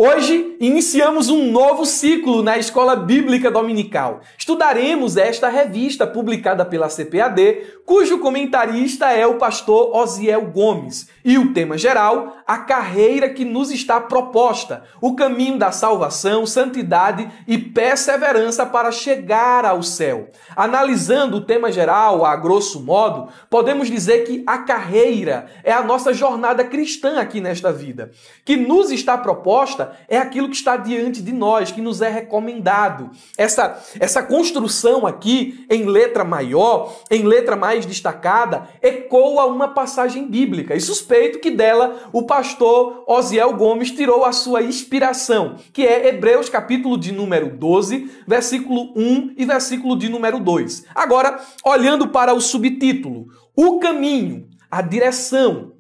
Hoje iniciamos um novo ciclo na Escola Bíblica Dominical. Estudaremos esta revista publicada pela CPAD, cujo comentarista é o pastor Osiel Gomes. E o tema geral, a carreira que nos está proposta, o caminho da salvação, santidade e perseverança para chegar ao céu. Analisando o tema geral, a grosso modo, podemos dizer que a carreira é a nossa jornada cristã aqui nesta vida, que nos está proposta é aquilo que está diante de nós, que nos é recomendado. Essa construção aqui, em letra maior, em letra mais destacada, ecoa uma passagem bíblica. E suspeito que dela o pastor Osiel Gomes tirou a sua inspiração, que é Hebreus capítulo de número 12, versículo 1 e versículo de número 2. Agora, olhando para o subtítulo, o caminho, a direção,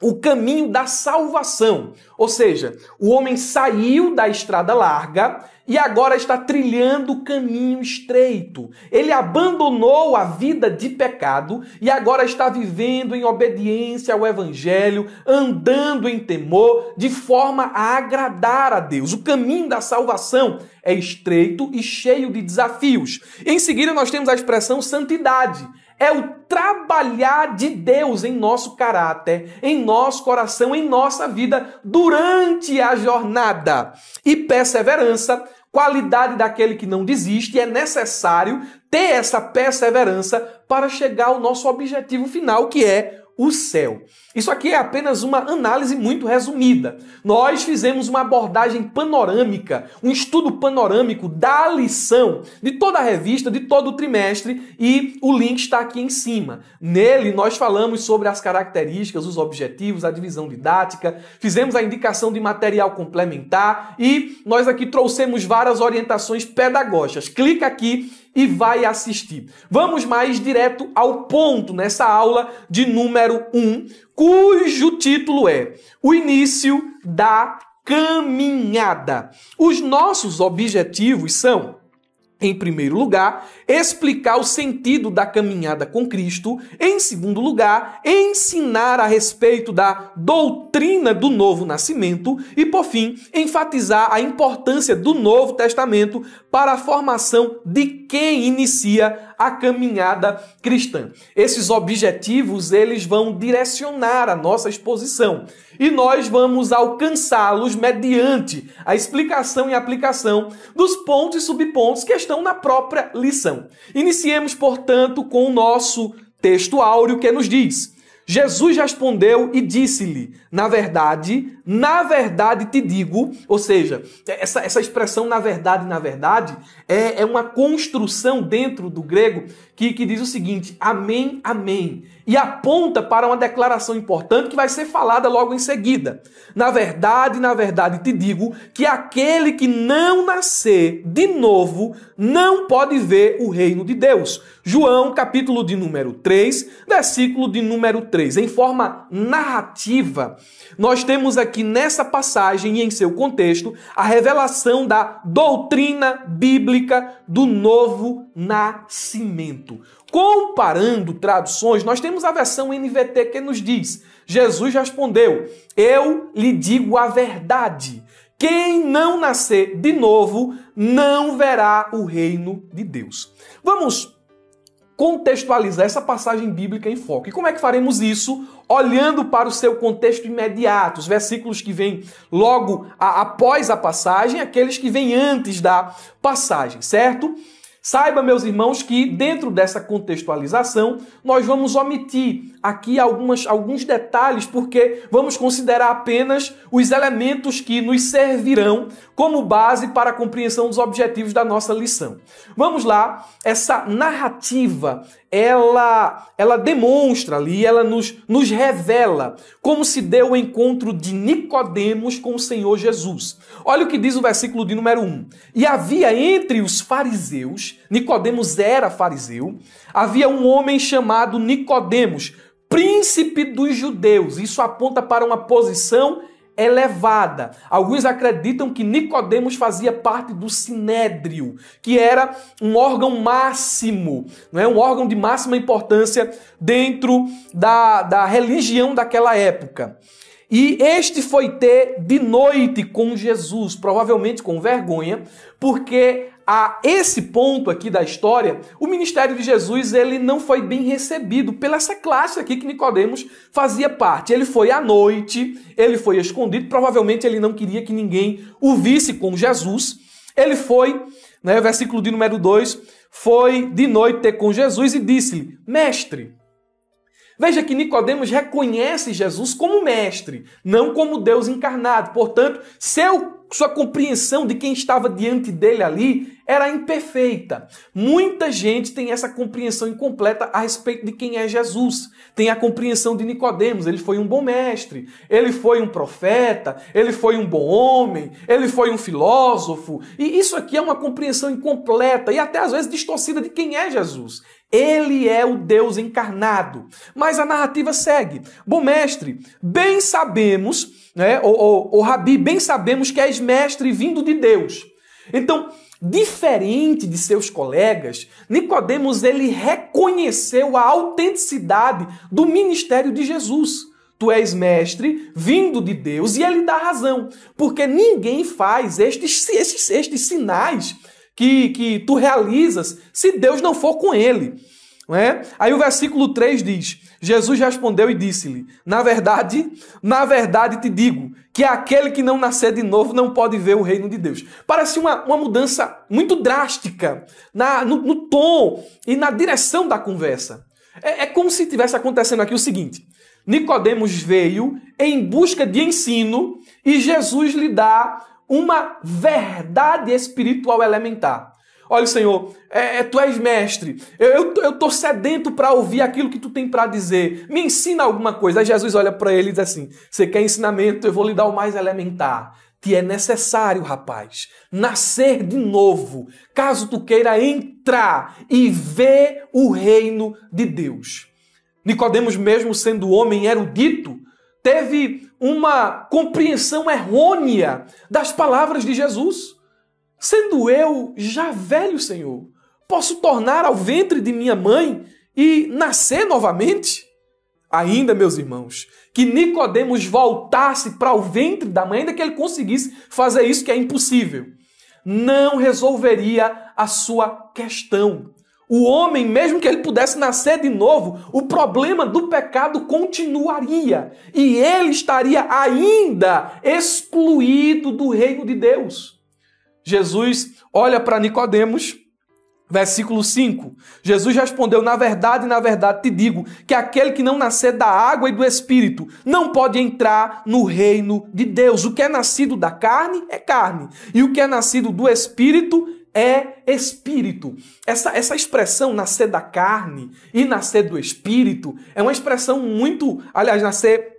o caminho da salvação. Ou seja, o homem saiu da estrada larga e agora está trilhando o caminho estreito. Ele abandonou a vida de pecado e agora está vivendo em obediência ao Evangelho, andando em temor, de forma a agradar a Deus. O caminho da salvação é estreito e cheio de desafios. Em seguida, nós temos a expressão santidade. É o trabalhar de Deus em nosso caráter, em nosso coração, em nossa vida, durante a jornada. E perseverança, qualidade daquele que não desiste, é necessário ter essa perseverança para chegar ao nosso objetivo final, que é o céu. Isso aqui é apenas uma análise muito resumida. Nós fizemos uma abordagem panorâmica, um estudo panorâmico da lição de toda a revista, de todo o trimestre, e o link está aqui em cima. Nele nós falamos sobre as características, os objetivos, a divisão didática, fizemos a indicação de material complementar e nós aqui trouxemos várias orientações pedagógicas. Clica aqui e vai assistir. Vamos mais direto ao ponto nessa aula de número 1, cujo título é O Início da Caminhada. Os nossos objetivos são, em primeiro lugar, explicar o sentido da caminhada com Cristo. Em segundo lugar, ensinar a respeito da doutrina do novo nascimento. E, por fim, enfatizar a importância do Novo Testamento para a formação de quem inicia a caminhada cristã. Esses objetivos, eles vão direcionar a nossa exposição. E nós vamos alcançá-los mediante a explicação e aplicação dos pontos e subpontos que estão na própria lição. Iniciemos, portanto, com o nosso texto áureo que nos diz: Jesus respondeu e disse-lhe, na verdade te digo, ou seja, essa expressão na verdade, é uma construção dentro do grego que diz o seguinte, amém, amém, e aponta para uma declaração importante que vai ser falada logo em seguida. Na verdade te digo que aquele que não nascer de novo não pode ver o reino de Deus. João, capítulo de número 3, versículo de número 3. Em forma narrativa, nós temos aqui nessa passagem e em seu contexto a revelação da doutrina bíblica do novo nascimento. Comparando traduções, nós temos a versão NVT que nos diz: Jesus respondeu, eu lhe digo a verdade. Quem não nascer de novo não verá o reino de Deus. Vamos contextualizar essa passagem bíblica em foco. E como é que faremos isso? Olhando para o seu contexto imediato, os versículos que vêm logo após a passagem, aqueles que vêm antes da passagem, certo? Saiba, meus irmãos, que dentro dessa contextualização, nós vamos omitir aqui alguns detalhes, porque vamos considerar apenas os elementos que nos servirão como base para a compreensão dos objetivos da nossa lição. Vamos lá, essa narrativa, ela demonstra ali, ela nos revela como se deu o encontro de Nicodemos com o Senhor Jesus. Olha o que diz o versículo de número 1. E havia entre os fariseus, Nicodemos era fariseu, havia um homem chamado Nicodemos, príncipe dos judeus. Isso aponta para uma posição elevada. Alguns acreditam que Nicodemos fazia parte do Sinédrio, que era um órgão máximo, não é? Um órgão de máxima importância dentro da religião daquela época. E este foi ter de noite com Jesus, provavelmente com vergonha, porque a esse ponto aqui da história, o ministério de Jesus ele não foi bem recebido pela essa classe aqui que Nicodemos fazia parte. Ele foi à noite, ele foi escondido, provavelmente ele não queria que ninguém o visse com Jesus. Ele foi, versículo de número 2, foi de noite ter com Jesus e disse-lhe, mestre. Veja que Nicodemos reconhece Jesus como mestre, não como Deus encarnado. Portanto, sua compreensão de quem estava diante dele ali era imperfeita. Muita gente tem essa compreensão incompleta a respeito de quem é Jesus. Tem a compreensão de Nicodemos, ele foi um bom mestre, ele foi um profeta, ele foi um bom homem, ele foi um filósofo. E isso aqui é uma compreensão incompleta e até às vezes distorcida de quem é Jesus. Ele é o Deus encarnado. Mas a narrativa segue. Bom mestre, bem sabemos, ou Rabi, bem sabemos que és mestre vindo de Deus. Então, diferente de seus colegas, Nicodemos ele reconheceu a autenticidade do ministério de Jesus. Tu és mestre vindo de Deus e ele dá razão, porque ninguém faz estes sinais que tu realizas se Deus não for com ele. Não é? Aí o versículo 3 diz, Jesus respondeu e disse-lhe, na verdade te digo, que aquele que não nascer de novo não pode ver o reino de Deus. Parece uma mudança muito drástica no tom e na direção da conversa. É como se tivesse acontecendo aqui o seguinte, Nicodemos veio em busca de ensino e Jesus lhe dá uma verdade espiritual elementar. Olha, Senhor, Tu és mestre, eu estou sedento para ouvir aquilo que Tu tem para dizer, me ensina alguma coisa. Aí Jesus olha para ele e diz assim, você quer ensinamento? Eu vou lhe dar o mais elementar. Te é necessário, rapaz, nascer de novo, caso tu queira entrar e ver o reino de Deus. Nicodemos, mesmo sendo homem erudito, teve uma compreensão errônea das palavras de Jesus. Sendo eu já velho, Senhor, posso tornar ao ventre de minha mãe e nascer novamente? Ainda, meus irmãos, que Nicodemos voltasse para o ventre da mãe, ainda que ele conseguisse fazer isso, que é impossível, não resolveria a sua questão. O homem, mesmo que ele pudesse nascer de novo, o problema do pecado continuaria e ele estaria ainda excluído do reino de Deus. Jesus olha para Nicodemos, versículo 5. Jesus respondeu, na verdade te digo, que aquele que não nascer da água e do Espírito não pode entrar no reino de Deus. O que é nascido da carne é carne, e o que é nascido do Espírito é espírito. Essa expressão nascer da carne e nascer do espírito é uma expressão muito, aliás, nascer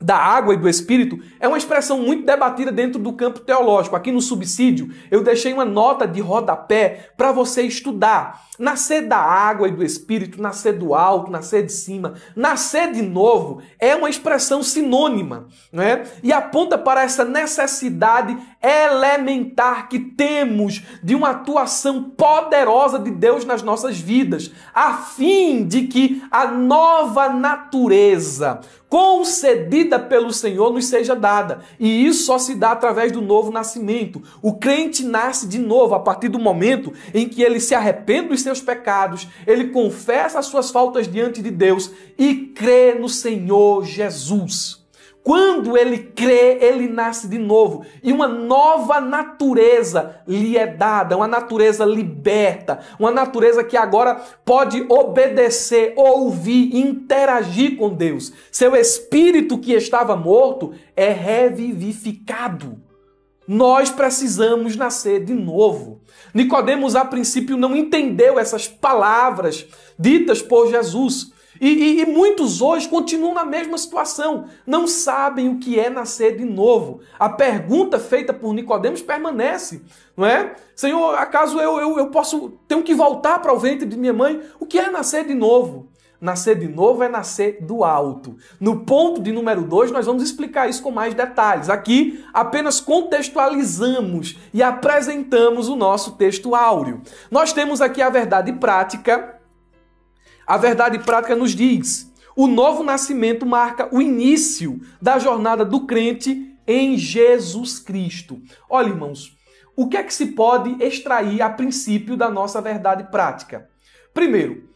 da água e do Espírito é uma expressão muito debatida dentro do campo teológico. Aqui no subsídio eu deixei uma nota de rodapé para você estudar. Nascer da água e do Espírito, nascer do alto, nascer de cima, nascer de novo é uma expressão sinônima, não é? E aponta para essa necessidade elementar que temos de uma atuação poderosa de Deus nas nossas vidas, a fim de que a nova natureza concedida pelo Senhor nos seja dada. E isso só se dá através do novo nascimento. O crente nasce de novo a partir do momento em que ele se arrepende dos seus pecados, ele confessa as suas faltas diante de Deus e crê no Senhor Jesus. Quando ele crê, ele nasce de novo. E uma nova natureza lhe é dada, uma natureza liberta, uma natureza que agora pode obedecer, ouvir, interagir com Deus. Seu espírito que estava morto é revivificado. Nós precisamos nascer de novo. Nicodemos, a princípio, não entendeu essas palavras ditas por Jesus. E muitos hoje continuam na mesma situação. Não sabem o que é nascer de novo. A pergunta feita por Nicodemos permanece, não é? Senhor, acaso eu tenho que voltar para o ventre de minha mãe? O que é nascer de novo? Nascer de novo é nascer do alto. No ponto de número 2, nós vamos explicar isso com mais detalhes. Aqui, apenas contextualizamos e apresentamos o nosso texto áureo. Nós temos aqui a verdade prática. A verdade prática nos diz, O novo nascimento marca o início da jornada do crente em Jesus Cristo. Olha, irmãos, o que é que se pode extrair a princípio da nossa verdade prática? Primeiro,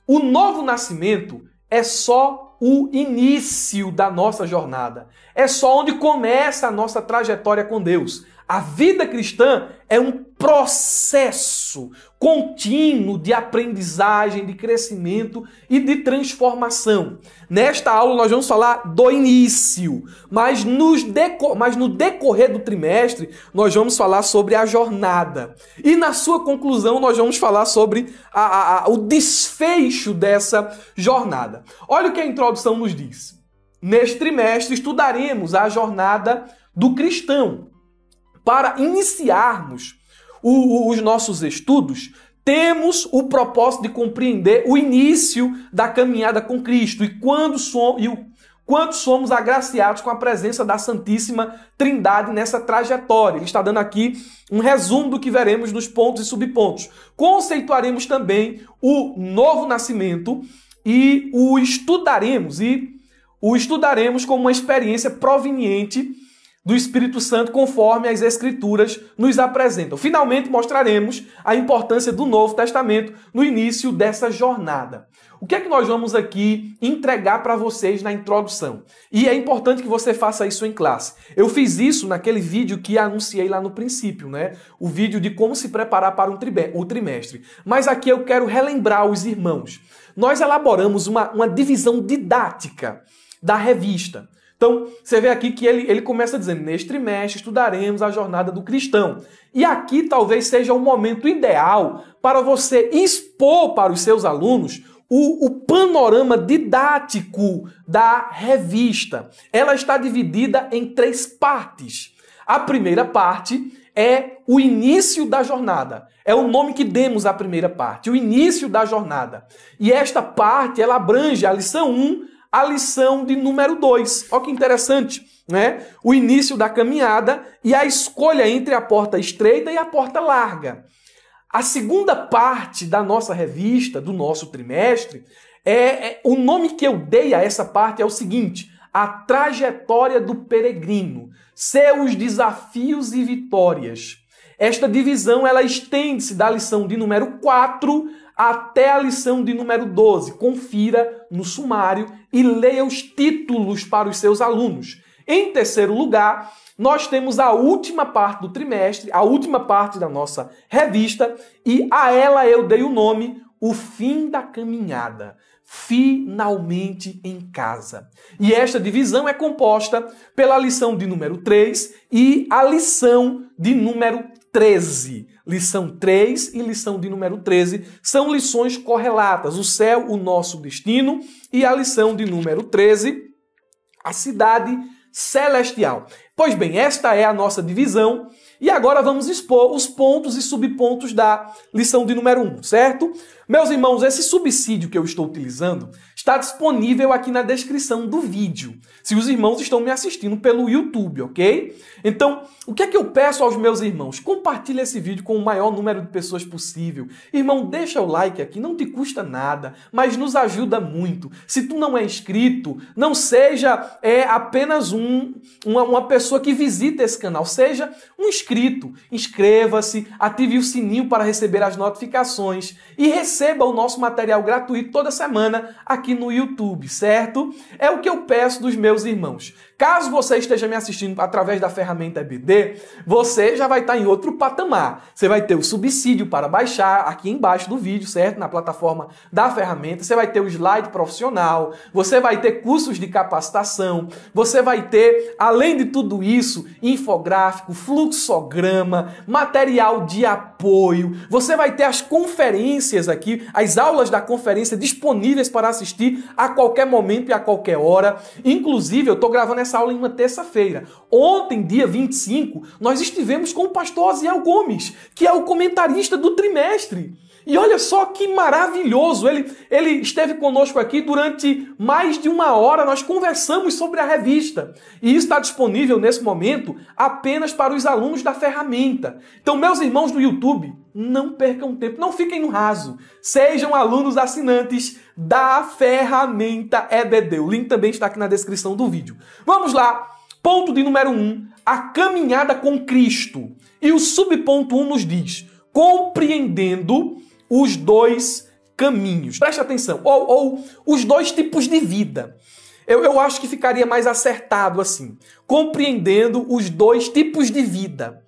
o novo nascimento é só o início da nossa jornada. É só onde começa a nossa trajetória com Deus. A vida cristã é um processo contínuo de aprendizagem, de crescimento e de transformação. Nesta aula nós vamos falar do início, mas no decorrer do trimestre nós vamos falar sobre a jornada. E na sua conclusão nós vamos falar sobre o desfecho dessa jornada. Olha o que a introdução nos diz. Neste trimestre estudaremos a jornada do cristão. Para iniciarmos os nossos estudos, temos o propósito de compreender o início da caminhada com Cristo e quanto somos agraciados com a presença da Santíssima Trindade nessa trajetória. Ele está dando aqui um resumo do que veremos nos pontos e subpontos. Conceituaremos também o novo nascimento e o estudaremos como uma experiência proveniente do Espírito Santo, conforme as Escrituras nos apresentam. Finalmente, mostraremos a importância do Novo Testamento no início dessa jornada. O que é que nós vamos aqui entregar para vocês na introdução? E é importante que você faça isso em classe. Eu fiz isso naquele vídeo que anunciei lá no princípio, né? O vídeo de como se preparar para o trimestre. Mas aqui eu quero relembrar os irmãos. Nós elaboramos uma divisão didática da revista. Então, você vê aqui que ele começa dizendo, neste trimestre estudaremos a jornada do cristão. E aqui talvez seja o momento ideal para você expor para os seus alunos o panorama didático da revista. Ela está dividida em 3 partes. A primeira parte é o início da jornada. É o nome que demos à primeira parte, o início da jornada. E esta parte, ela abrange a lição 1, a lição de número 2. Olha que interessante, né? O início da caminhada e a escolha entre a porta estreita e a porta larga. A segunda parte da nossa revista, do nosso trimestre, o nome que eu dei a essa parte é o seguinte: a trajetória do peregrino, seus desafios e vitórias. Esta divisão ela estende-se da lição de número 4 até a lição de número 12. Confira no sumário e leia os títulos para os seus alunos. Em terceiro lugar, nós temos a última parte do trimestre, a última parte da nossa revista, e a ela eu dei o nome O Fim da Caminhada. Finalmente em casa. E esta divisão é composta pela lição de número 3 e a lição de número 13. Lição 3 e lição de número 13 são lições correlatas. O céu, o nosso destino, e a lição de número 13, a cidade celestial. Pois bem, esta é a nossa divisão. E agora vamos expor os pontos e subpontos da lição de número 1, certo? Meus irmãos, esse subsídio que eu estou utilizando está disponível aqui na descrição do vídeo, se os irmãos estão me assistindo pelo YouTube, ok? Então, o que é que eu peço aos meus irmãos? Compartilhe esse vídeo com o maior número de pessoas possível. Irmão, deixa o like aqui, não te custa nada, mas nos ajuda muito. Se tu não é inscrito, não seja apenas uma pessoa que visita esse canal, seja um inscrito. Inscreva-se, ative o sininho para receber as notificações e receba o nosso material gratuito toda semana aqui no YouTube, certo? É o que eu peço dos meus irmãos. Caso você esteja me assistindo através da ferramenta EBD, você já vai estar em outro patamar. Você vai ter o subsídio para baixar aqui embaixo do vídeo, certo? Na plataforma da ferramenta. Você vai ter o slide profissional, você vai ter cursos de capacitação, você vai ter, além de tudo isso, infográfico, fluxograma, material de apoio. Você vai ter as conferências aqui, as aulas da conferência disponíveis para assistir a qualquer momento e a qualquer hora. Inclusive, eu estou gravando essa aula em uma terça-feira. Ontem, dia 25, nós estivemos com o pastor Osiel Gomes, que é o comentarista do trimestre. E olha só que maravilhoso, ele esteve conosco aqui durante mais de 1 hora, nós conversamos sobre a revista. E isso está disponível nesse momento apenas para os alunos da ferramenta. Então, meus irmãos do YouTube, não percam tempo, não fiquem no raso. Sejam alunos assinantes da ferramenta EBD. O link também está aqui na descrição do vídeo. Vamos lá, ponto de número 1, a caminhada com Cristo. E o subponto 1 nos diz, compreendendo os dois caminhos. Preste atenção, ou os dois tipos de vida. Eu acho que ficaria mais acertado assim. Compreendendo os dois tipos de vida.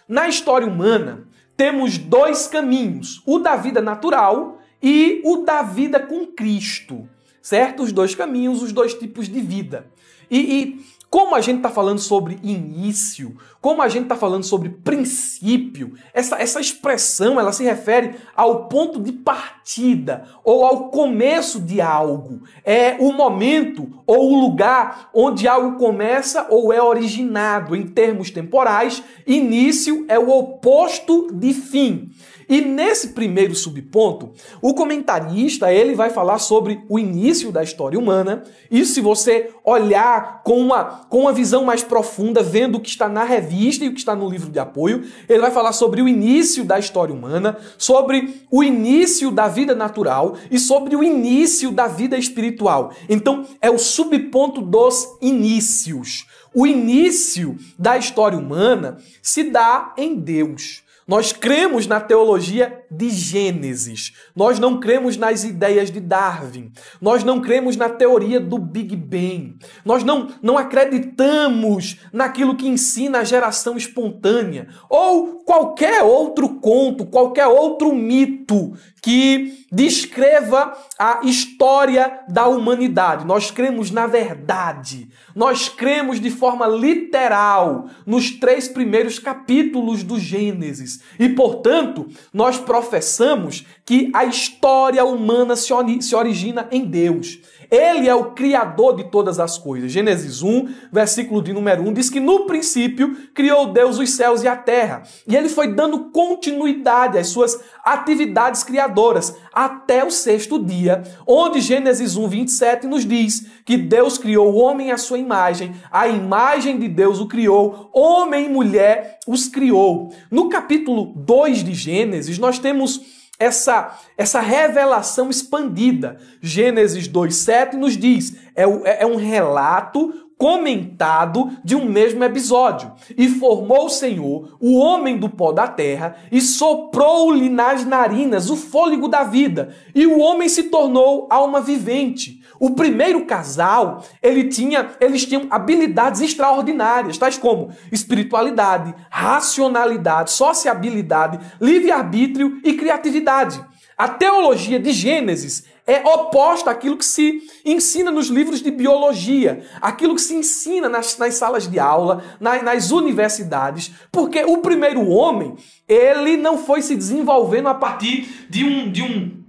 Na história humana, temos dois caminhos. O da vida natural e o da vida com Cristo. Certo? Os dois caminhos, os dois tipos de vida. E como a gente está falando sobre início, como a gente está falando sobre princípio, essa expressão ela se refere ao ponto de partida ou ao começo de algo. É o momento ou o lugar onde algo começa ou é originado. Em termos temporais, início é o oposto de fim. E nesse primeiro subponto, o comentarista ele vai falar sobre o início da história humana. E se você olhar com uma visão mais profunda, vendo o que está na revista e o que está no livro de apoio, ele vai falar sobre o início da história humana, sobre o início da vida natural e sobre o início da vida espiritual. Então, é o subponto dos inícios. O início da história humana se dá em Deus. Nós cremos na teologia de Gênesis. Nós não cremos nas ideias de Darwin. Nós não cremos na teoria do Big Bang. Nós não acreditamos naquilo que ensina a geração espontânea. Ou qualquer outro conto, qualquer outro mito que descreva a história da humanidade. Nós cremos na verdade. Nós cremos de forma literal nos 3 primeiros capítulos do Gênesis. E, portanto, nós professamos que a história humana se origina em Deus. Ele é o criador de todas as coisas. Gênesis 1, versículo de número 1, diz que no princípio criou Deus os céus e a terra. E ele foi dando continuidade às suas atividades criadoras até o 6º dia, onde Gênesis 1, 27 nos diz que Deus criou o homem à sua imagem, a imagem de Deus o criou, homem e mulher os criou. No capítulo 2 de Gênesis, nós temos essa revelação expandida. Gênesis 2:7 nos diz, é um relato comentado de um mesmo episódio. E formou o Senhor o homem do pó da terra e soprou-lhe nas narinas o fôlego da vida. E o homem se tornou alma vivente. O primeiro casal, eles tinham habilidades extraordinárias, tais como espiritualidade, racionalidade, sociabilidade, livre-arbítrio e criatividade. A teologia de Gênesis é oposta àquilo que se ensina nos livros de biologia, aquilo que se ensina nas salas de aula, nas universidades, porque o primeiro homem, ele não foi se desenvolvendo a partir de um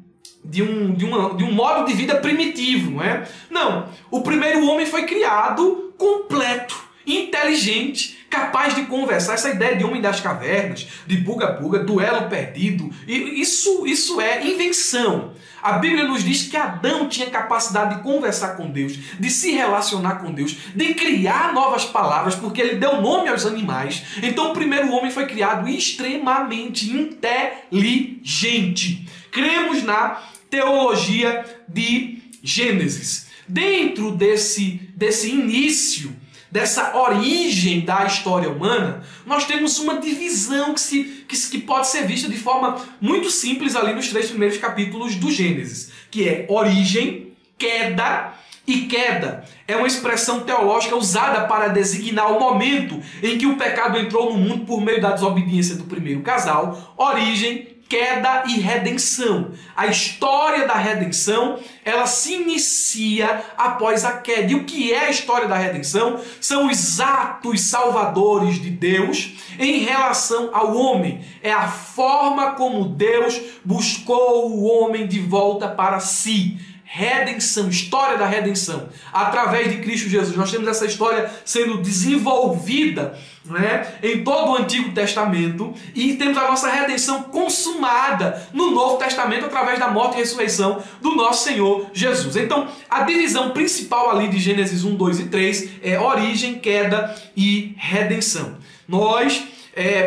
modo de vida primitivo, não é? Não, o primeiro homem foi criado completo, inteligente, capaz de conversar. Essa ideia de homem das cavernas, de buga-buga, duelo perdido, isso é invenção. A Bíblia nos diz que Adão tinha capacidade de conversar com Deus, de se relacionar com Deus, de criar novas palavras, porque ele deu nome aos animais. Então o primeiro homem foi criado extremamente inteligente. Cremos na teologia de Gênesis. Dentro desse início, dessa origem da história humana, nós temos uma divisão que pode ser vista de forma muito simples ali nos 3 primeiros capítulos do Gênesis, que é origem, queda e queda. É uma expressão teológica usada para designar o momento em que o pecado entrou no mundo por meio da desobediência do primeiro casal. Origem, queda e redenção. A história da redenção, ela se inicia após a queda. E o que é a história da redenção? São os atos salvadores de Deus em relação ao homem. É a forma como Deus buscou o homem de volta para si. redenção, história da redenção. Através de Cristo Jesus, nós temos essa história sendo desenvolvida, né, em todo o Antigo Testamento, e temos a nossa redenção consumada no Novo Testamento através da morte e ressurreição do nosso Senhor Jesus. Então, a divisão principal ali de Gênesis 1, 2 e 3 é origem, queda e redenção. Nós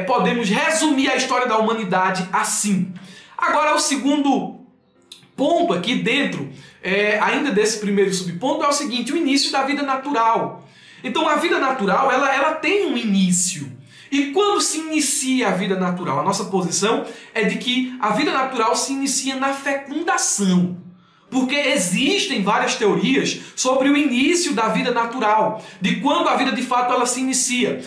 podemos resumir a história da humanidade assim. Agora, o segundo ponto aqui dentro, ainda desse primeiro subponto, é o seguinte: o início da vida natural. Então, a vida natural, ela tem um início. E quando se inicia a vida natural? A nossa posição é de que a vida natural se inicia na fecundação. Porque existem várias teorias sobre o início da vida natural, de quando a vida de fato ela se inicia.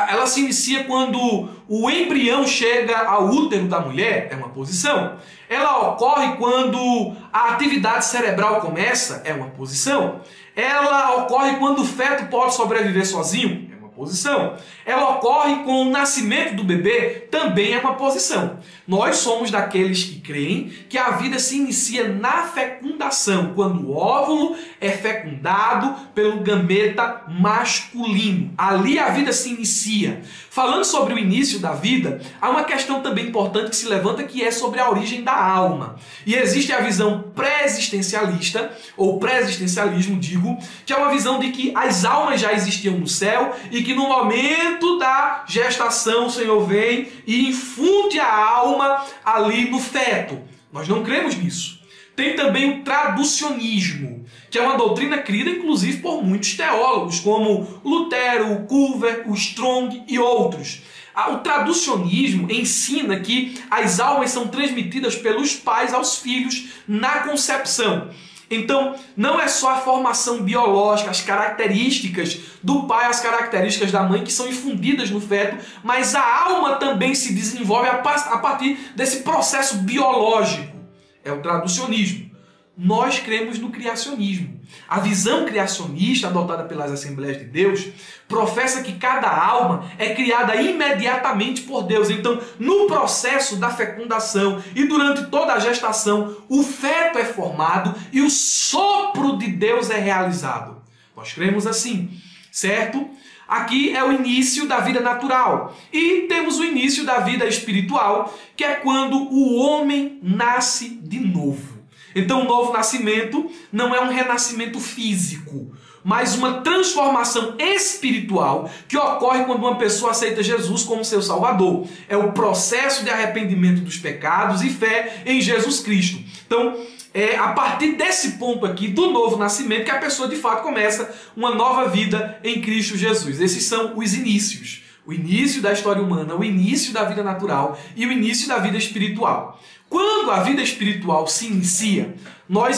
Ela se inicia quando o embrião chega ao útero da mulher, é uma posição. Ela ocorre quando a atividade cerebral começa, é uma posição. Ela ocorre quando o feto pode sobreviver sozinho, é uma posição. Ela ocorre com o nascimento do bebê, também é uma posição. Nós somos daqueles que creem que a vida se inicia na fecundação, quando o óvulo é fecundado pelo gameta masculino. Ali a vida se inicia. Falando sobre o início da vida, há uma questão também importante que se levanta, que é sobre a origem da alma. E existe a visão pré-existencialista, ou pré-existencialismo, digo, que é uma visão de que as almas já existiam no céu e que no momento da gestação o Senhor vem e infunde a alma ali no feto. Nós não cremos nisso. Tem também o traducionismo, que é uma doutrina crida inclusive por muitos teólogos, como Lutero, o Culver, o Strong e outros. O traducionismo ensina que as almas são transmitidas pelos pais aos filhos na concepção. Então, não é só a formação biológica, as características do pai, as características da mãe que são infundidas no feto, mas a alma também se desenvolve a partir desse processo biológico. É o traducionismo. Nós cremos no criacionismo. A visão criacionista adotada pelas Assembleias de Deus professa que cada alma é criada imediatamente por Deus. Então, no processo da fecundação e durante toda a gestação, o feto é formado e o sopro de Deus é realizado. Nós cremos assim, certo? Aqui é o início da vida natural. E temos o início da vida espiritual, que é quando o homem nasce de novo. Então, o novo nascimento não é um renascimento físico, mas uma transformação espiritual que ocorre quando uma pessoa aceita Jesus como seu Salvador. É o processo de arrependimento dos pecados e fé em Jesus Cristo. Então, é a partir desse ponto aqui do novo nascimento que a pessoa de fato começa uma nova vida em Cristo Jesus. Esses são os inícios. O início da história humana, o início da vida natural e o início da vida espiritual. Quando a vida espiritual se inicia, nós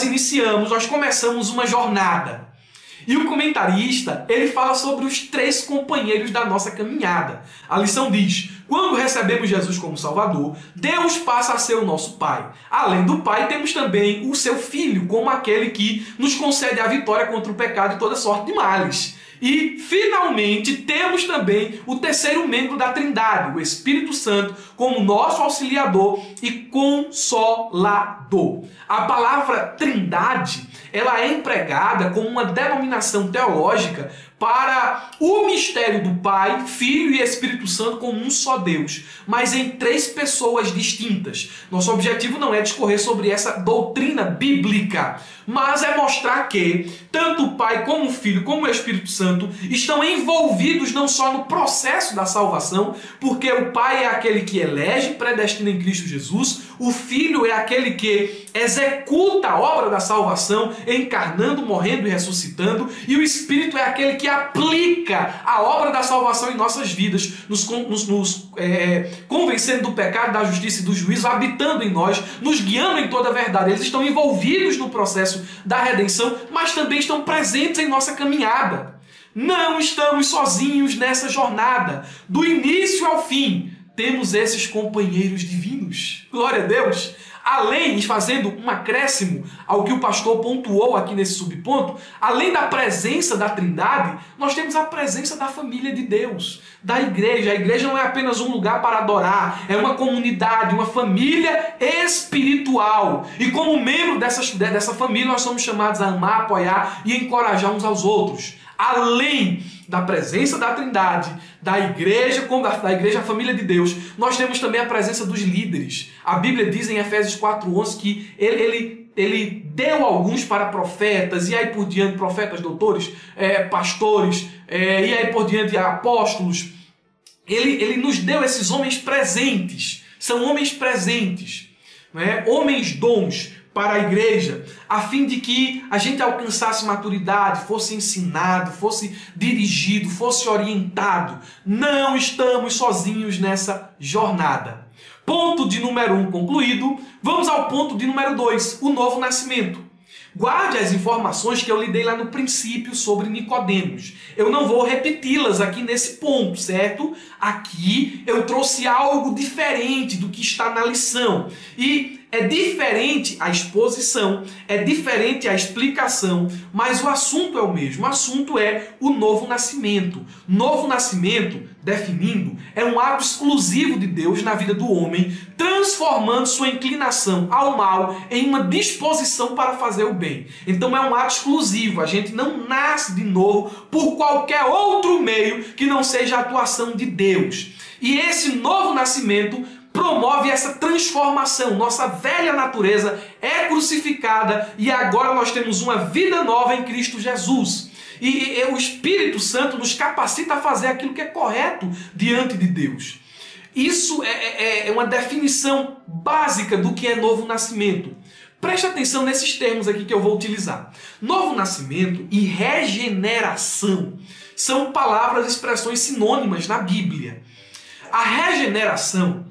começamos uma jornada. E o comentarista, ele fala sobre os 3 companheiros da nossa caminhada. A lição diz: quando recebemos Jesus como Salvador, Deus passa a ser o nosso Pai. Além do Pai, temos também o seu Filho, como aquele que nos concede a vitória contra o pecado e toda sorte de males. E, finalmente, temos também o terceiro membro da Trindade, o Espírito Santo, como nosso auxiliador e consolador. A palavra Trindade, ela é empregada como uma denominação teológica para o mistério do Pai, Filho e Espírito Santo como um só Deus, mas em 3 pessoas distintas. Nosso objetivo não é discorrer sobre essa doutrina bíblica, mas é mostrar que tanto o Pai como o Filho como o Espírito Santo estão envolvidos não só no processo da salvação, porque o Pai é aquele que elege e predestina em Cristo Jesus, o Filho é aquele que executa a obra da salvação, encarnando, morrendo e ressuscitando, e o Espírito é aquele que aplica a obra da salvação em nossas vidas, nos convencendo do pecado, da justiça e do juízo, habitando em nós, nos guiando em toda a verdade. Eles estão envolvidos no processo da redenção, mas também estão presentes em nossa caminhada. Não estamos sozinhos nessa jornada. Do início ao fim, temos esses companheiros divinos. Glória a Deus! Além, fazendo um acréscimo ao que o pastor pontuou aqui nesse subponto, além da presença da Trindade, nós temos a presença da família de Deus, da igreja. A igreja não é apenas um lugar para adorar, é uma comunidade, uma família espiritual. E como membro dessa família, nós somos chamados a amar, apoiar e encorajar uns aos outros. Além da presença da Trindade, da igreja, como da igreja, a família de Deus, nós temos também a presença dos líderes. A Bíblia diz em Efésios 4:11 que ele deu alguns para profetas, e aí por diante, profetas, doutores, pastores, e aí por diante, apóstolos. Ele nos deu esses homens presentes, são homens presentes, né? Homens dons para a igreja, a fim de que a gente alcançasse maturidade, fosse ensinado, fosse dirigido, fosse orientado. Não estamos sozinhos nessa jornada. Ponto de número 1 concluído. Vamos ao ponto de número 2, o novo nascimento. Guarde as informações que eu lhe dei lá no princípio sobre Nicodemos. Eu não vou repeti-las aqui nesse ponto, certo? Aqui eu trouxe algo diferente do que está na lição. E é diferente a exposição, é diferente a explicação, mas o assunto é o mesmo. O assunto é o novo nascimento. Novo nascimento, definindo, é um ato exclusivo de Deus na vida do homem, transformando sua inclinação ao mal em uma disposição para fazer o bem. Então é um ato exclusivo. A gente não nasce de novo por qualquer outro meio que não seja a atuação de Deus. E esse novo nascimento promove essa transformação. Nossa velha natureza é crucificada e agora nós temos uma vida nova em Cristo Jesus. E o Espírito Santo nos capacita a fazer aquilo que é correto diante de Deus. Isso é uma definição básica do que é novo nascimento. Preste atenção nesses termos aqui que eu vou utilizar. Novo nascimento e regeneração são palavras, expressões sinônimas na Bíblia. A regeneração,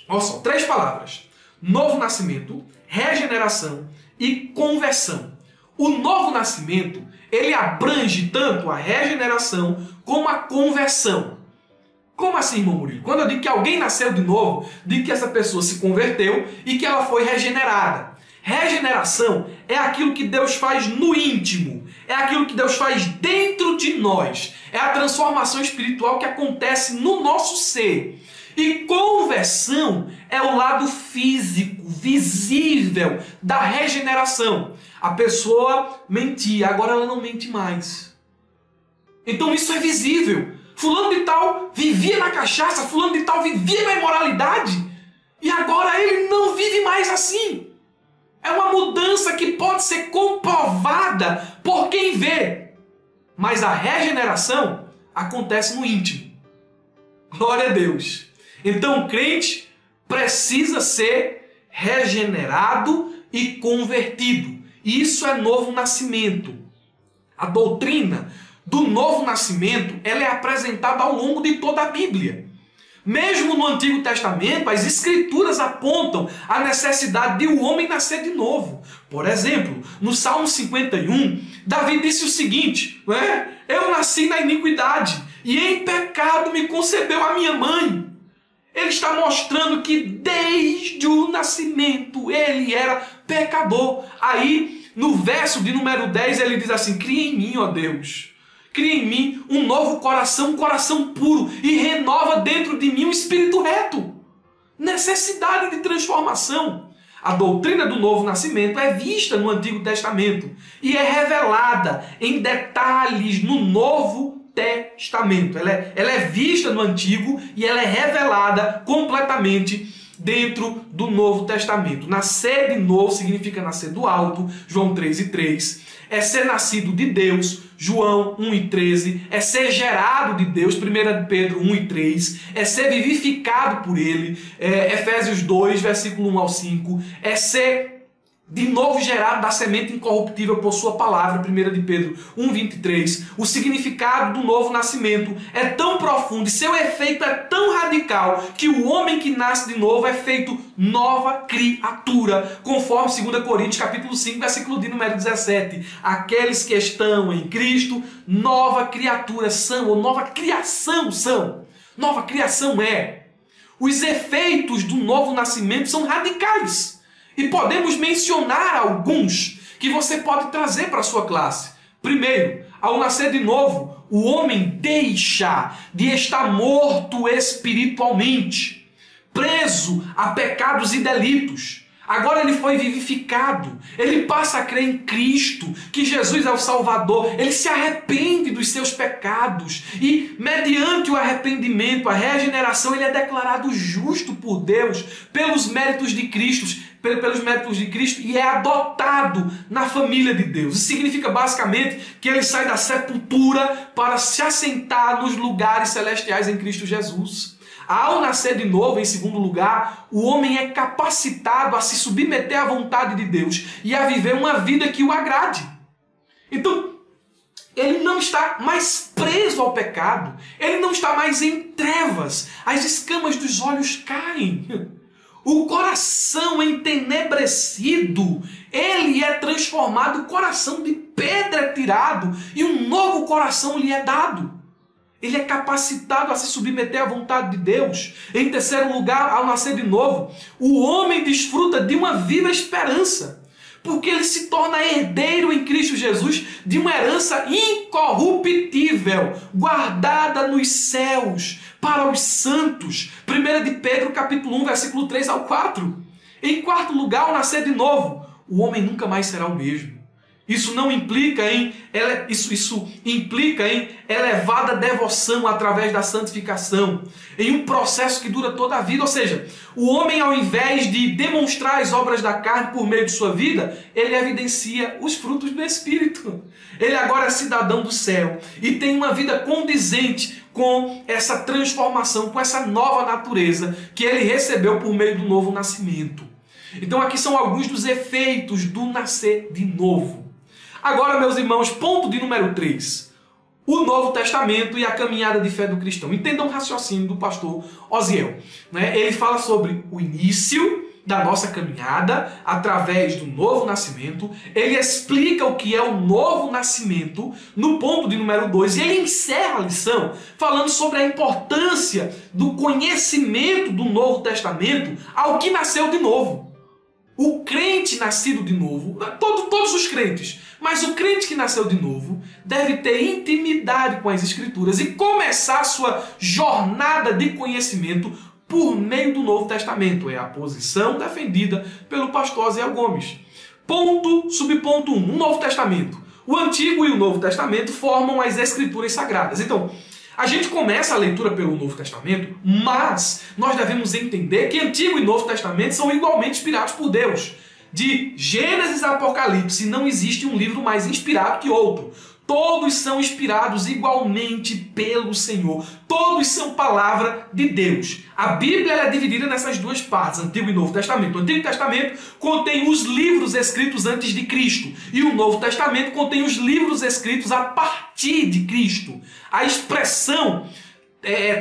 olha só, 3 palavras: novo nascimento, regeneração e conversão. O novo nascimento, ele abrange tanto a regeneração como a conversão. Como assim, irmão Murilo? Quando eu digo que alguém nasceu de novo, digo que essa pessoa se converteu e que ela foi regenerada. Regeneração é aquilo que Deus faz no íntimo, é aquilo que Deus faz dentro de nós, é a transformação espiritual que acontece no nosso ser. E conversão é o lado físico, visível da regeneração. A pessoa mentia, agora ela não mente mais. Então isso é visível. Fulano de tal vivia na cachaça, fulano de tal vivia na imoralidade, e agora ele não vive mais assim. É uma mudança que pode ser comprovada por quem vê. Mas a regeneração acontece no íntimo. Glória a Deus. Então o crente precisa ser regenerado e convertido. Isso é novo nascimento. A doutrina do novo nascimento, ela é apresentada ao longo de toda a Bíblia. Mesmo no Antigo Testamento, as Escrituras apontam a necessidade de o homem nascer de novo. Por exemplo, no Salmo 51, Davi disse o seguinte, eu nasci na iniquidade e em pecado me concebeu a minha mãe. Ele está mostrando que desde o nascimento ele era pecador. Aí, no verso de número 10, ele diz assim: cria em mim, ó Deus, cria em mim um novo coração, um coração puro, e renova dentro de mim um espírito reto. Necessidade de transformação. A doutrina do novo nascimento é vista no Antigo Testamento e é revelada em detalhes no Novo Testamento. Ela é vista no Antigo e ela é revelada completamente dentro do Novo Testamento. Nascer de novo significa nascer do alto, João 3:3. É ser nascido de Deus, João 1:13. É ser gerado de Deus, 1 Pedro 1:3. É ser vivificado por Ele, Efésios 2, versículo 1 ao 5. É ser de novo gerado da semente incorruptível por sua palavra, 1 de Pedro 1:23. O significado do novo nascimento é tão profundo e seu efeito é tão radical que o homem que nasce de novo é feito nova criatura, conforme 2 Coríntios capítulo 5, versículo de número 17. Aqueles que estão em Cristo, nova criatura são, ou nova criação são. Nova criação é. os efeitos do novo nascimento são radicais. E podemos mencionar alguns que você pode trazer para a sua classe. Primeiro, ao nascer de novo, o homem deixa de estar morto espiritualmente, preso a pecados e delitos. Agora ele foi vivificado, ele passa a crer em Cristo, que Jesus é o Salvador, ele se arrepende dos seus pecados e, mediante o arrependimento, a regeneração, ele é declarado justo por Deus pelos méritos de Cristo, e é adotado na família de Deus. Isso significa basicamente que ele sai da sepultura para se assentar nos lugares celestiais em Cristo Jesus. Ao nascer de novo, em segundo lugar, o homem é capacitado a se submeter à vontade de Deus e a viver uma vida que o agrade. Então, ele não está mais preso ao pecado, ele não está mais em trevas, as escamas dos olhos caem. O coração entenebrecido, ele é transformado, o coração de pedra é tirado e um novo coração lhe é dado. Ele é capacitado a se submeter à vontade de Deus. Em terceiro lugar, ao nascer de novo, o homem desfruta de uma viva esperança, porque ele se torna herdeiro em Cristo Jesus de uma herança incorruptível, guardada nos céus, para os santos. 1 de Pedro, capítulo 1, versículo 3 ao 4. Em quarto lugar, ao nascer de novo, o homem nunca mais será o mesmo. Isso implica em elevada devoção através da santificação, em um processo que dura toda a vida. Ou seja, o homem, ao invés de demonstrar as obras da carne por meio de sua vida, ele evidencia os frutos do Espírito. Ele agora é cidadão do céu e tem uma vida condizente com essa transformação, com essa nova natureza que ele recebeu por meio do novo nascimento. Então aqui são alguns dos efeitos do nascer de novo. Agora, meus irmãos, ponto de número 3. O Novo Testamento e a caminhada de fé do cristão. Entendam o raciocínio do pastor Osiel. Ele fala sobre o início da nossa caminhada através do novo nascimento. Ele explica o que é o novo nascimento no ponto de número 2. E ele encerra a lição falando sobre a importância do conhecimento do Novo Testamento ao que nasceu de novo. O crente nascido de novo, todos os crentes, mas o crente que nasceu de novo deve ter intimidade com as Escrituras e começar a sua jornada de conhecimento por meio do Novo Testamento. É a posição defendida pelo pastor Osiel Gomes. Subponto 1. O Novo Testamento. O Antigo e o Novo Testamento formam as Escrituras Sagradas. Então, a gente começa a leitura pelo Novo Testamento, mas nós devemos entender que Antigo e Novo Testamento são igualmente inspirados por Deus. De Gênesis a Apocalipse não existe um livro mais inspirado que outro. Todos são inspirados igualmente pelo Senhor. Todos são palavra de Deus. A Bíblia é dividida nessas duas partes, Antigo e Novo Testamento. O Antigo Testamento contém os livros escritos antes de Cristo. E o Novo Testamento contém os livros escritos a partir de Cristo. A expressão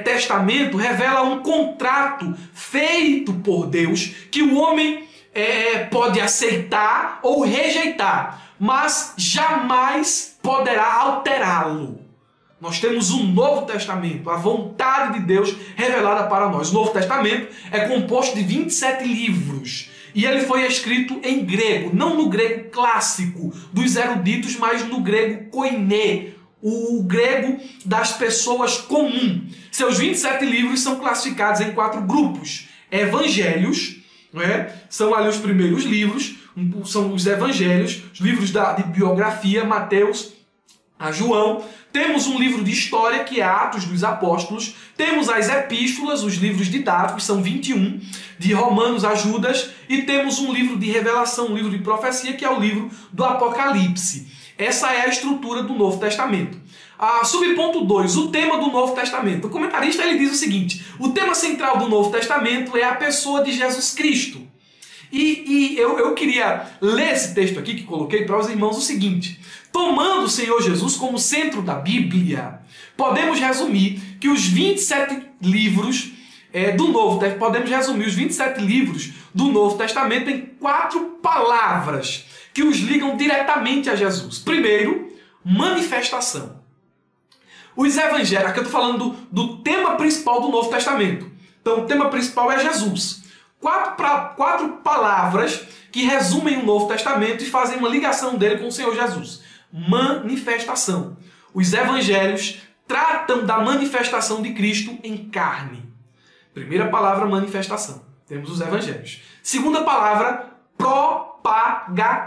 testamento revela um contrato feito por Deus que o homem pode aceitar ou rejeitar, mas jamais poderá alterá-lo. Nós temos um Novo Testamento, a vontade de Deus revelada para nós. O Novo Testamento é composto de 27 livros. E ele foi escrito em grego, não no grego clássico dos eruditos, mas no grego koiné, o grego das pessoas comuns. Seus 27 livros são classificados em 4 grupos. Evangelhos, são ali os primeiros livros, são os evangelhos, os livros de biografia, Mateus a João. Temos um livro de história, que é Atos dos Apóstolos. Temos as epístolas, os livros didáticos, são 21, de Romanos a Judas. E temos um livro de revelação, um livro de profecia, que é o livro do Apocalipse. Essa é a estrutura do Novo Testamento. Subponto 2, o tema do Novo Testamento. O comentarista ele diz o seguinte: o tema central do Novo Testamento é a pessoa de Jesus Cristo. E eu queria ler esse texto aqui que coloquei para os irmãos o seguinte: tomando o Senhor Jesus como centro da Bíblia, podemos resumir que os 27 livros do Novo Testamento, podemos resumir os 27 livros do Novo Testamento em 4 palavras que os ligam diretamente a Jesus. Primeiro, manifestação. Os evangelhos, aqui eu estou falando do tema principal do Novo Testamento. Então o tema principal é Jesus. Quatro palavras que resumem o Novo Testamento e fazem uma ligação dele com o Senhor Jesus. Manifestação. Os evangelhos tratam da manifestação de Cristo em carne. Primeira palavra, manifestação. Temos os evangelhos. Segunda palavra, propagação.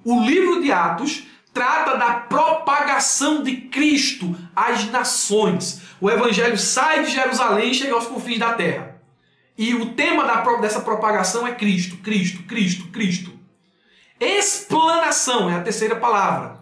O livro de Atos trata da propagação de Cristo às nações. O evangelho sai de Jerusalém e chega aos confins da terra. E o tema dessa propagação é Cristo, Cristo, Cristo, Cristo. Explanação é a terceira palavra.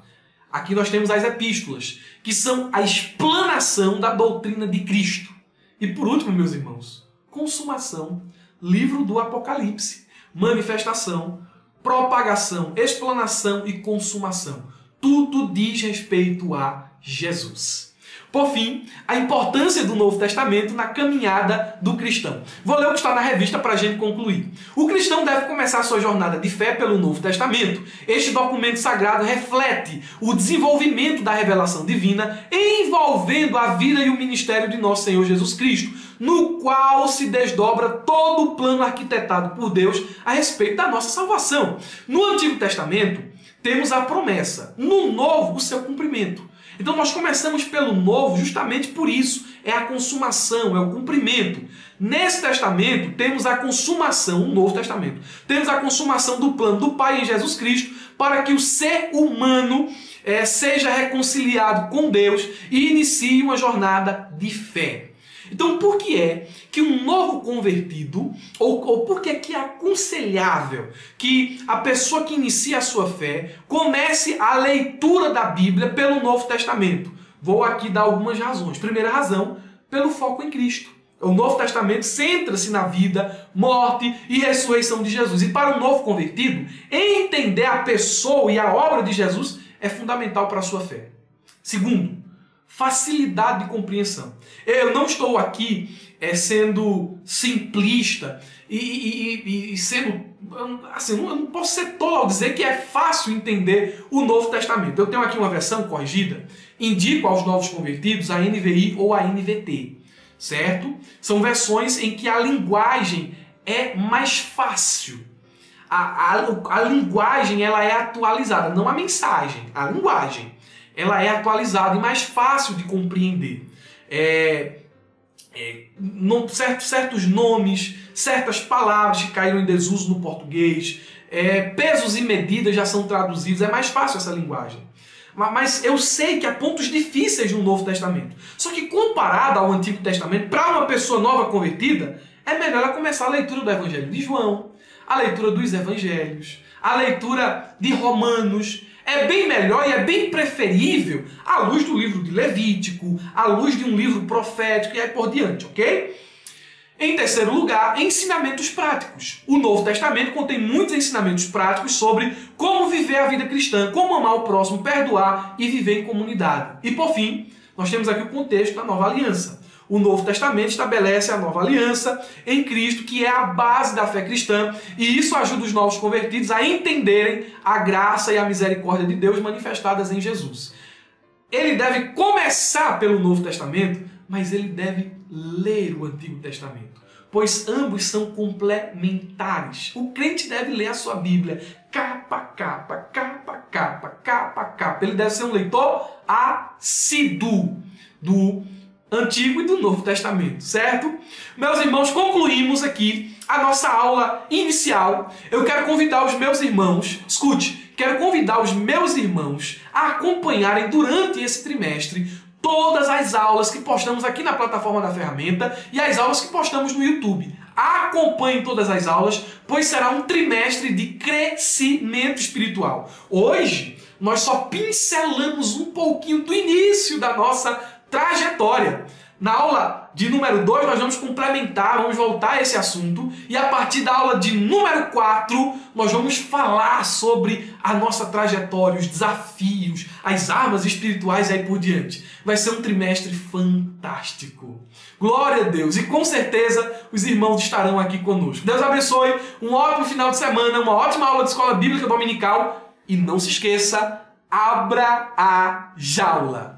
Aqui nós temos as epístolas, que são a explanação da doutrina de Cristo. E por último, meus irmãos, consumação, livro do Apocalipse, manifestação, propagação, explanação e consumação. Tudo diz respeito a Jesus. Por fim, a importância do Novo Testamento na caminhada do cristão. Vou ler o que está na revista para a gente concluir. O cristão deve começar sua jornada de fé pelo Novo Testamento. Este documento sagrado reflete o desenvolvimento da revelação divina envolvendo a vida e o ministério de nosso Senhor Jesus Cristo, no qual se desdobra todo o plano arquitetado por Deus a respeito da nossa salvação. No Antigo Testamento, temos a promessa. No Novo, o seu cumprimento. Então nós começamos pelo Novo justamente por isso. É a consumação, é o cumprimento. Nesse testamento temos a consumação, o Novo Testamento. Temos a consumação do plano do Pai em Jesus Cristo para que o ser humano seja reconciliado com Deus e inicie uma jornada de fé. Então por que é que um novo convertido, ou por que é que é aconselhável que a pessoa que inicia a sua fé comece a leitura da Bíblia pelo Novo Testamento? Vou aqui dar algumas razões. Primeira razão, pelo foco em Cristo. O Novo Testamento centra-se na vida, morte e ressurreição de Jesus. E para um novo convertido, entender a pessoa e a obra de Jesus é fundamental para a sua fé. Segundo, facilidade de compreensão. Eu não estou aqui sendo simplista e sendo... Assim, eu não posso ser tolo ao dizer que é fácil entender o Novo Testamento. Eu tenho aqui uma versão corrigida. Indico aos novos convertidos a NVI ou a NVT. Certo? São versões em que a linguagem é mais fácil. A linguagem ela é atualizada, não a mensagem, a linguagem. Ela é atualizada e mais fácil de compreender. Certos nomes, certas palavras que caíram em desuso no português, pesos e medidas já são traduzidos, é mais fácil essa linguagem. Mas eu sei que há pontos difíceis no Novo Testamento. Só que comparado ao Antigo Testamento, para uma pessoa nova convertida, é melhor ela começar a leitura do Evangelho de João, a leitura dos Evangelhos, a leitura de Romanos. É bem melhor e é bem preferível à luz do livro de Levítico, à luz de um livro profético e aí por diante, ok? Em terceiro lugar, ensinamentos práticos. O Novo Testamento contém muitos ensinamentos práticos sobre como viver a vida cristã, como amar o próximo, perdoar e viver em comunidade. E por fim, nós temos aqui o contexto da Nova Aliança. O Novo Testamento estabelece a Nova Aliança em Cristo, que é a base da fé cristã, e isso ajuda os novos convertidos a entenderem a graça e a misericórdia de Deus manifestadas em Jesus. Ele deve começar pelo Novo Testamento, mas ele deve ler o Antigo Testamento, pois ambos são complementares. O crente deve ler a sua Bíblia capa a capa, capa a capa, capa a capa. Ele deve ser um leitor assíduo do Antigo e do Novo Testamento, certo? Meus irmãos, concluímos aqui a nossa aula inicial. Eu quero convidar os meus irmãos, escute, quero convidar os meus irmãos a acompanharem durante esse trimestre todas as aulas que postamos aqui na plataforma da ferramenta e as aulas que postamos no YouTube. Acompanhem todas as aulas, pois será um trimestre de crescimento espiritual. Hoje, nós só pincelamos um pouquinho do início da nossa trajetória. Na aula de número 2, nós vamos complementar, vamos voltar a esse assunto. E a partir da aula de número 4, nós vamos falar sobre a nossa trajetória, os desafios, as armas espirituais e aí por diante. Vai ser um trimestre fantástico. Glória a Deus. E com certeza os irmãos estarão aqui conosco. Deus abençoe, um ótimo final de semana, uma ótima aula de escola bíblica dominical. E não se esqueça, abra a jaula.